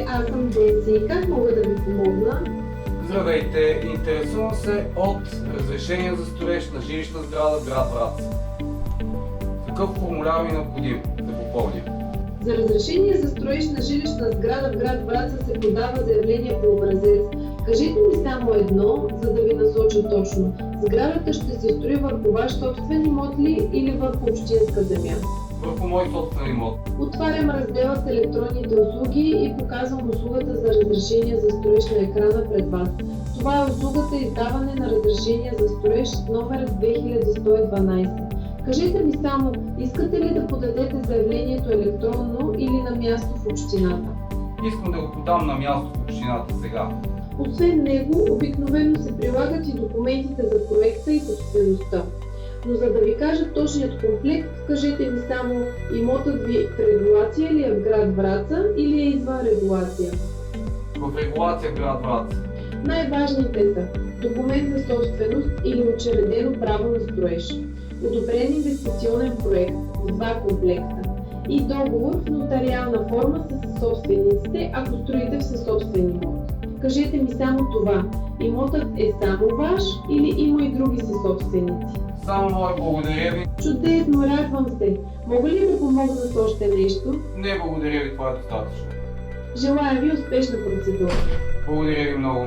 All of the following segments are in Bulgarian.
аз съм Денси. Как мога да ви помогна? Здравейте, интересувам се от разрешение за строеж на жилищна сграда в град Враца. Какъв формуляр ми е необходим да попълня? За разрешение за строеж на жилищна сграда в град Враца се подава заявление по образец. Кажете ми само едно, за да ви насоча точно. Сградата ще се строи върху ваш собствен имот ли или върху общинска земя? Върху мой собствен имот. Отварям раздела с електронните услуги и показвам услугата за разрешение за строеж на екрана пред вас. Това е услугата издаване на разрешение за строеж с номер 2112. Кажете ми само, искате ли да подадете заявлението електронно или на място в общината? Искам да го подам на място в общината сега. Освен него, обикновено се прилагат и документите за проекта и собствеността. Но за да ви кажа точният комплект, кажете ми само, имотът ви в регулация ли е в град Враца или е извън регулация? В регулация град Враца. Най-важните са документ за собственост или учредено право на строеж, одобрен инвестиционен проект с 2 комплекта и договор в нотариална форма с собствениците, ако строите в съсобствен имот. Кажете ми само това, имотът е само ваш или има и други съсобственици? Само мое, благодаря ви. Чудесно, радвам се. Мога ли да помогна с още нещо? Не, благодаря ви, това е достатъчно. Желая ви успешна процедура. Благодаря ви много.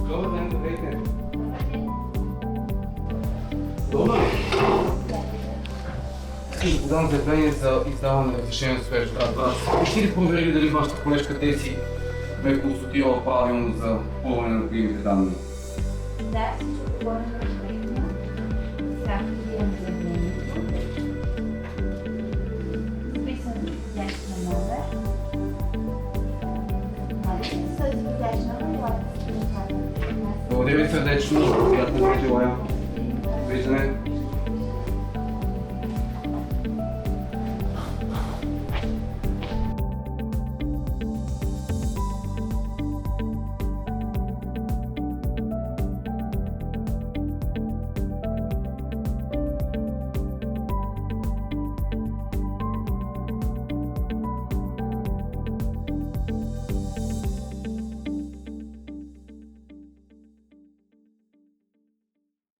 Добър ден, здравейте. Добър. Искам да подам заявление за издаване на разрешение за строеж в град Враца. Бихте ли проверили дали вашата колежка Теси ме е консултирала правилно за попълване на необходимите данни? Да, всичко говорим коректно. Сега активирам заявлението. Записвам изходящ на номер. С изходящ номер, елате се приятел. Благодаря ви сърдечно, приятно ви желая. Довиждане.